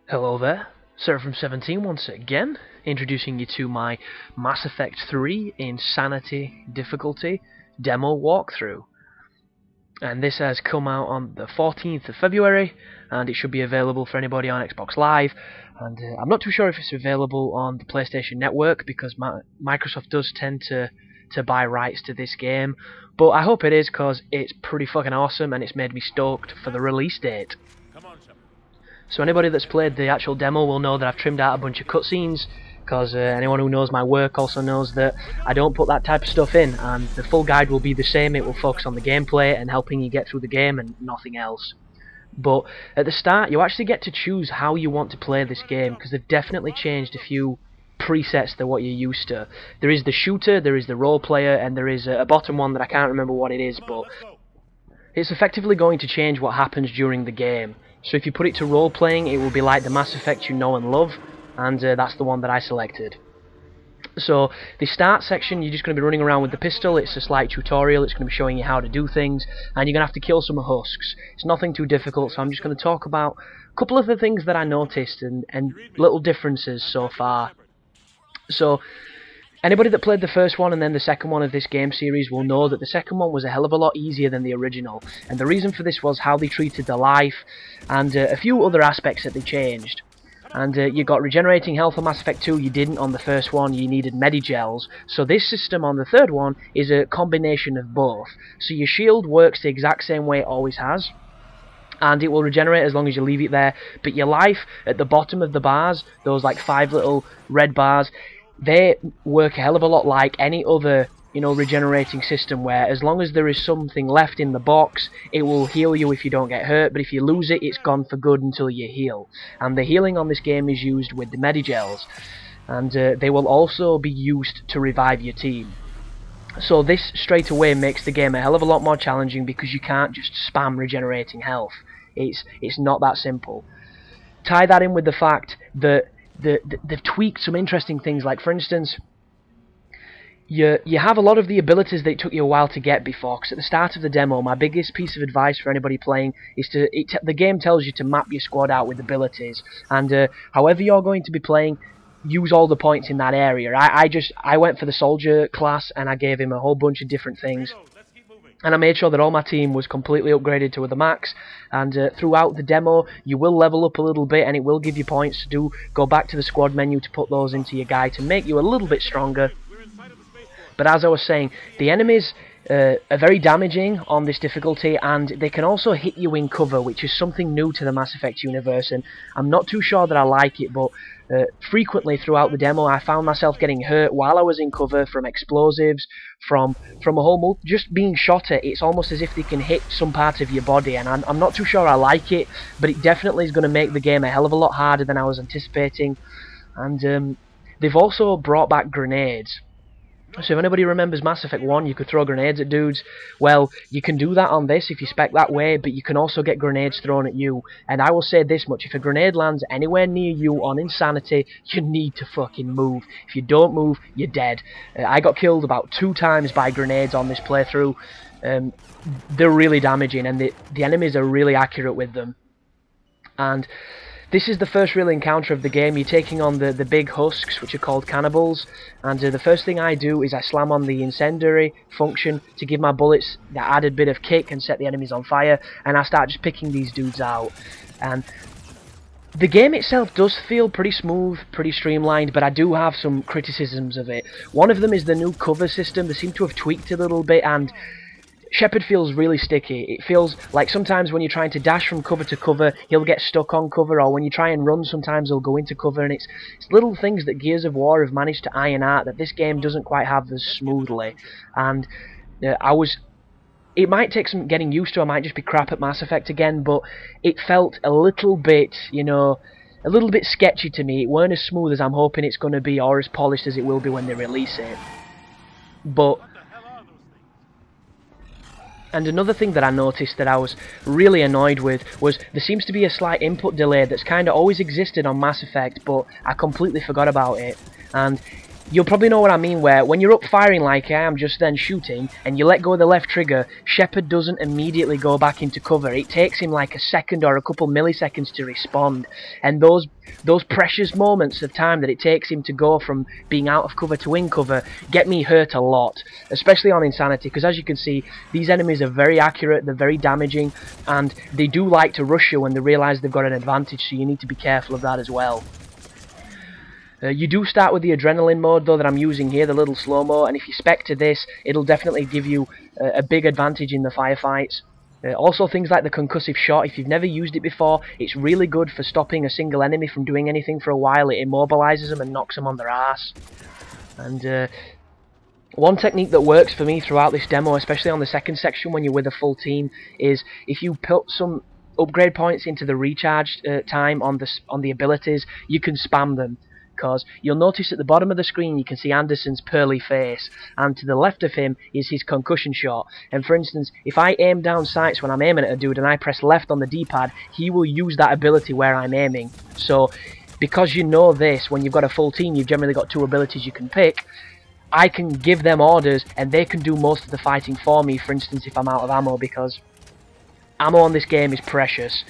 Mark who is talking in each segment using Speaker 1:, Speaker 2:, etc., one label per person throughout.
Speaker 1: Hello there, Sir from 17 once again, introducing you to my Mass Effect 3 Insanity difficulty demo walkthrough. And this has come out on the 14th of February, and it should be available for anybody on Xbox Live. And I'm not too sure if it's available on the PlayStation Network, because Microsoft does tend to buy rights to this game. But I hope it is, because it's pretty fucking awesome, and it's made me stoked for the release date. So anybody that's played the actual demo will know that I've trimmed out a bunch of cutscenes, because anyone who knows my work also knows that I don't put that type of stuff in, and the full guide will be the same. It will focus on the gameplay and helping you get through the game and nothing else. But at the start you actually get to choose how you want to play this game, because they've definitely changed a few presets to what you're used to. There is the shooter, there is the role player, and there is a bottom one that I can't remember what it is, but it's effectively going to change what happens during the game. So if you put it to role-playing, it will be like the Mass Effect you know and love, and that's the one that I selected. So the start section, you're just going to be running around with the pistol. It's a slight tutorial. It's going to be showing you how to do things, and you're going to have to kill some husks. It's nothing too difficult, so I'm just going to talk about a couple of the things that I noticed and little differences so far. So anybody that played the first one and then the second one of this game series will know that the second one was a hell of a lot easier than the original, and the reason for this was how they treated the life and a few other aspects that they changed. And you got regenerating health on Mass Effect 2, you didn't on the first one, you needed Medigels. So this system on the third one is a combination of both. So your shield works the exact same way it always has, and it will regenerate as long as you leave it there, but your life at the bottom of the bars, those like 5 little red bars, they work a hell of a lot like any other, regenerating system, where as long as there is something left in the box, it will heal you if you don't get hurt, but if you lose it, it's gone for good until you heal. And the healing on this game is used with the Medigels, and they will also be used to revive your team. So this straight away makes the game a hell of a lot more challenging, because you can't just spam regenerating health. It's not that simple. Tie that in with the fact that they've tweaked some interesting things, like for instance, you have a lot of the abilities that it took you a while to get before, because at the start of the demo, my biggest piece of advice for anybody playing is the game tells you to map your squad out with abilities, and however you're going to be playing, use all the points in that area. I went for the soldier class, and I gave him a whole bunch of different things, and I made sure that all my team was completely upgraded to the max. And throughout the demo, you will level up a little bit, and it will give you points to go back to the squad menu to put those into your guy to make you a little bit stronger. But as I was saying, the enemies are very damaging on this difficulty, and they can also hit you in cover, which is something new to the Mass Effect universe, and I'm not too sure that I like it, but frequently throughout the demo I found myself getting hurt while I was in cover from explosives, from a whole just being shot at. It's almost as if they can hit some part of your body, and I'm not too sure I like it, but it definitely is going to make the game a hell of a lot harder than I was anticipating. And they've also brought back grenades. So if anybody remembers Mass Effect 1, you could throw grenades at dudes. Well, you can do that on this if you spec that way, but you can also get grenades thrown at you. And I will say this much: if a grenade lands anywhere near you on Insanity, you need to fucking move. If you don't move, you're dead. I got killed about 2 times by grenades on this playthrough. They're really damaging, and the enemies are really accurate with them. And this is the first real encounter of the game. You're taking on the big husks, which are called cannibals, and the first thing I do is I slam on the incendiary function to give my bullets that added bit of kick and set the enemies on fire, and I start just picking these dudes out. And the game itself does feel pretty smooth, pretty streamlined, but I do have some criticisms of it. One of them is the new cover system. They seem to have tweaked it a little bit, and Shepard feels really sticky. It feels like sometimes when you're trying to dash from cover to cover, he'll get stuck on cover, or when you try and run, sometimes he'll go into cover, and it's little things that Gears of War have managed to iron out that this game doesn't quite have as smoothly. And it might take some getting used to. I might just be crap at Mass Effect again, but it felt a little bit, a little bit sketchy to me. It weren't as smooth as I'm hoping it's going to be, or as polished as it will be when they release it. And another thing that I noticed that I was really annoyed with was there seems to be a slight input delay that's kind of always existed on Mass Effect, but I completely forgot about it. And you'll probably know what I mean, where when you're up firing like I am just then shooting, and you let go of the left trigger, Shepard doesn't immediately go back into cover. It takes him like a second or a couple milliseconds to respond, and those precious moments of time that it takes him to go from being out of cover to in cover get me hurt a lot, especially on Insanity, because as you can see, these enemies are very accurate, they're very damaging, and they do like to rush you when they realise they've got an advantage, so you need to be careful of that as well. You do start with the adrenaline mode though that I'm using here, the little slow-mo, and if you spec to this, it'll definitely give you a big advantage in the firefights. Also things like the concussive shot, if you've never used it before, it's really good for stopping a single enemy from doing anything for a while. It immobilises them and knocks them on their ass. And one technique that works for me throughout this demo, especially on the second section when you're with a full team, is if you put some upgrade points into the recharge time on the abilities, you can spam them. Because you'll notice at the bottom of the screen you can see Anderson's pearly face, and to the left of him is his concussion shot. And for instance, if I aim down sights when I'm aiming at a dude and I press left on the D-pad, he will use that ability where I'm aiming. So because you know this, when you've got a full team, you've generally got two abilities you can pick. I can give them orders and they can do most of the fighting for me, for instance if I'm out of ammo, because ammo on this game is precious.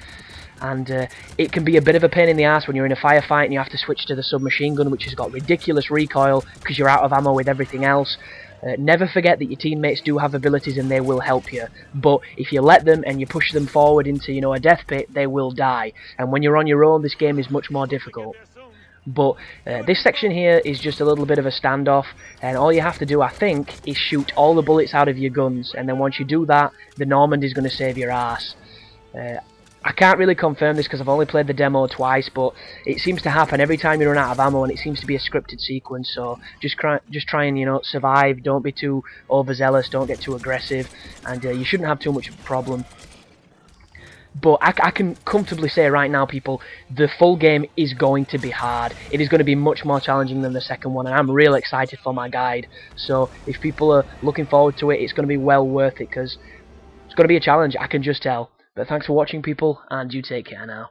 Speaker 1: And it can be a bit of a pain in the ass when you're in a firefight and you have to switch to the submachine gun, which has got ridiculous recoil because you're out of ammo with everything else. Never forget that your teammates do have abilities and they will help you, but if you let them and you push them forward into, you know, a death pit, they will die. And when you're on your own, this game is much more difficult. But this section here is just a little bit of a standoff, and all you have to do, I think, is shoot all the bullets out of your guns, and then once you do that, the Normand is going to save your ass. I can't really confirm this because I've only played the demo twice, but it seems to happen every time you run out of ammo, and it seems to be a scripted sequence. So just try and, you know, survive. Don't be too overzealous. Don't get too aggressive, and you shouldn't have too much of a problem. But I can comfortably say right now, people, the full game is going to be hard. It is going to be much more challenging than the second one, and I'm real excited for my guide. So if people are looking forward to it, it's going to be well worth it because it's going to be a challenge. I can just tell. But thanks for watching, people, and you take care now.